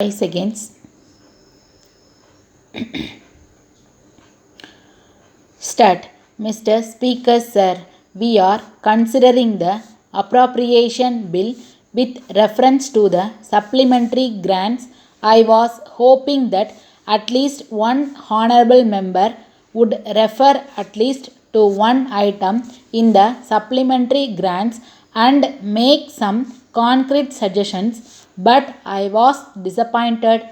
5 seconds. Start. Mr. Speaker, sir, we are considering the appropriation bill with reference to the supplementary grants. I was hoping that at least one honorable member would refer at least to one item in the supplementary grants and make some concrete suggestions, but I was disappointed.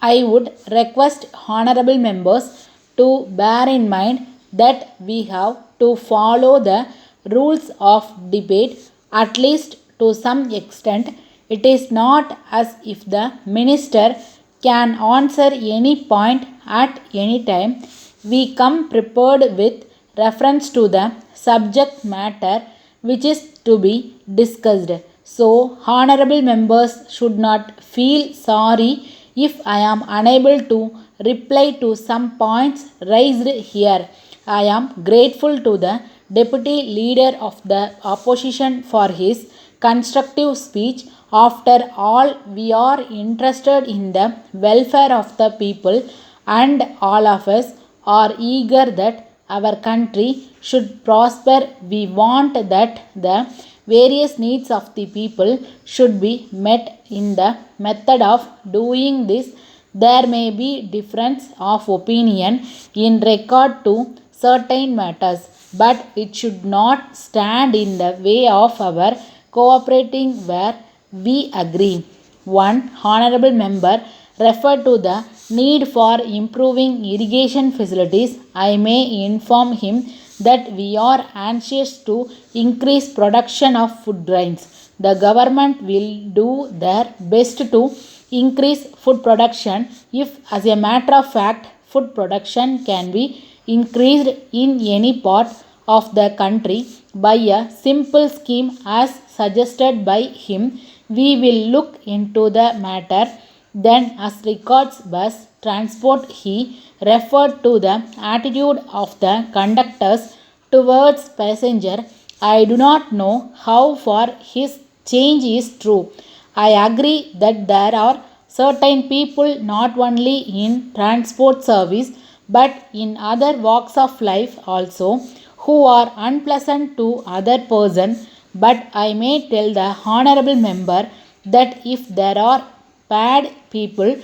I would request honorable members to bear in mind that we have to follow the rules of debate at least to some extent. It is not as if the minister can answer any point at any time. We come prepared with reference to the subject matter which is to be discussed. So, honorable members should not feel sorry if I am unable to reply to some points raised here. I am grateful to the deputy leader of the opposition for his constructive speech. After all, we are interested in the welfare of the people, and all of us are eager that our country should prosper. We want that the various needs of the people should be met. In the method of doing this, there may be difference of opinion in regard to certain matters, but it should not stand in the way of our cooperating where we agree. One honorable member referred to the need for improving irrigation facilities. I may inform him that we are anxious to increase production of food grains. The government will do their best to increase food production. If, as a matter of fact, food production can be increased in any part of the country by a simple scheme as suggested by him, we will look into the matter. Then, as regards bus transport, he referred to the attitude of the conductors towards passenger. I do not know how far his change is true. I agree that there are certain people not only in transport service but in other walks of life also who are unpleasant to other person, but I may tell the honorable member that if there are bad people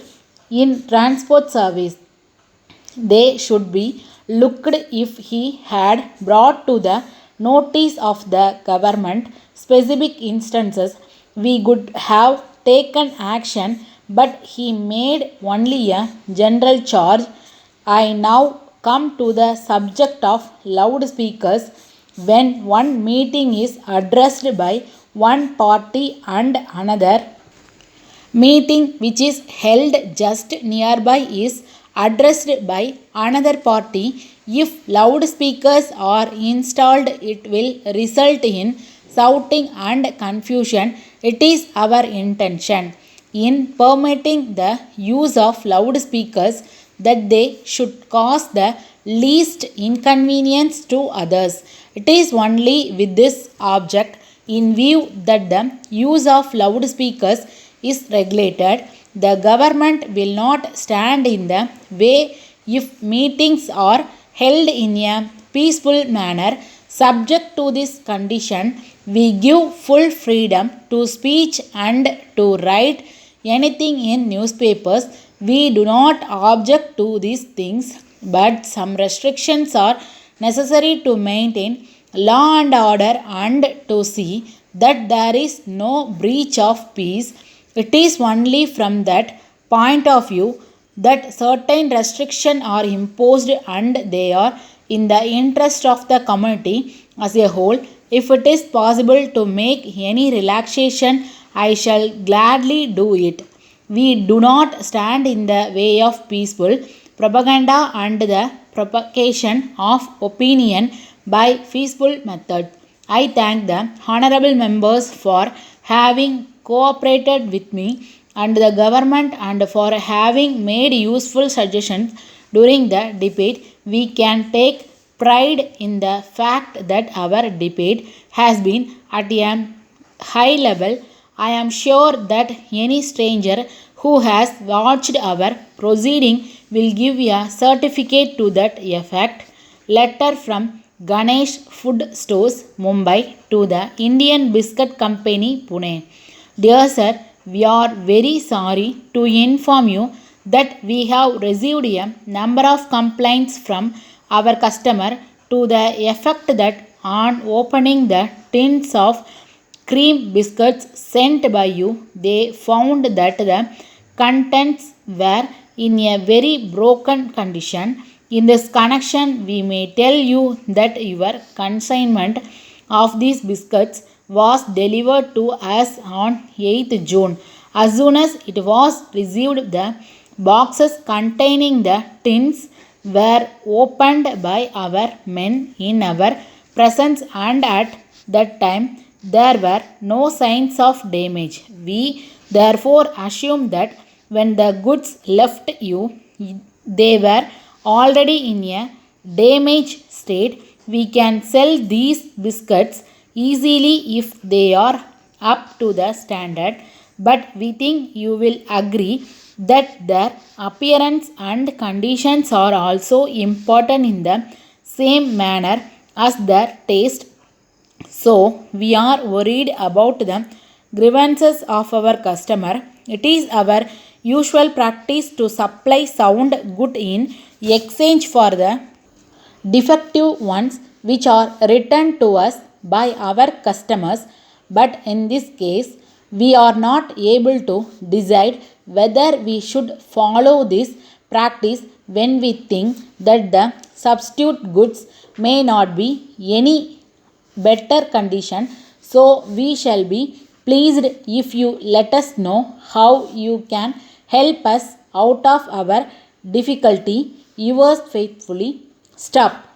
in transport service, they should be looked. If he had brought to the notice of the government specific instances, we could have taken action, but he made only a general charge. I now come to the subject of loudspeakers. When one meeting is addressed by one party and another meeting which is held just nearby is addressed by another party, if loudspeakers are installed, it will result in shouting and confusion. It is our intention in permitting the use of loudspeakers that they should cause the least inconvenience to others. It is only with this object in view that the use of loudspeakers is regulated. The government will not stand in the way if meetings are held in a peaceful manner. Subject to this condition, we give full freedom to speech and to write anything in newspapers. We do not object to these things, but some restrictions are necessary to maintain law and order and to see that there is no breach of peace. It is only from that point of view that certain restrictions are imposed, and they are in the interest of the community as a whole. If it is possible to make any relaxation, I shall gladly do it. We do not stand in the way of peaceful propaganda and the propagation of opinion by peaceful method. I thank the honorable members for having cooperated with me and the government and for having made useful suggestions during the debate. We can take pride in the fact that our debate has been at a high level. I am sure that any stranger who has watched our proceeding will give a certificate to that effect. Letter from Ganesh Food Stores, Mumbai to the Indian Biscuit Company, Pune. Dear sir, we are very sorry to inform you that we have received a number of complaints from our customer to the effect that on opening the tins of cream biscuits sent by you, they found that the contents were in a very broken condition. In this connection, we may tell you that your consignment of these biscuits was delivered to us on 8th June. As soon as it was received, the boxes containing the tins were opened by our men in our presence, and at that time there were no signs of damage. We therefore assume that when the goods left you, they were already in a damaged state. We can sell these biscuits easily if they are up to the standard, but we think you will agree that their appearance and conditions are also important in the same manner as their taste. So, we are worried about the grievances of our customer. It is our usual practice to supply sound good in exchange for the defective ones which are returned to us by our customers, but in this case we are not able to decide whether we should follow this practice when we think that the substitute goods may not be any better condition. So we shall be pleased if you let us know how you can help us out of our difficulty. Yours faithfully, Stop.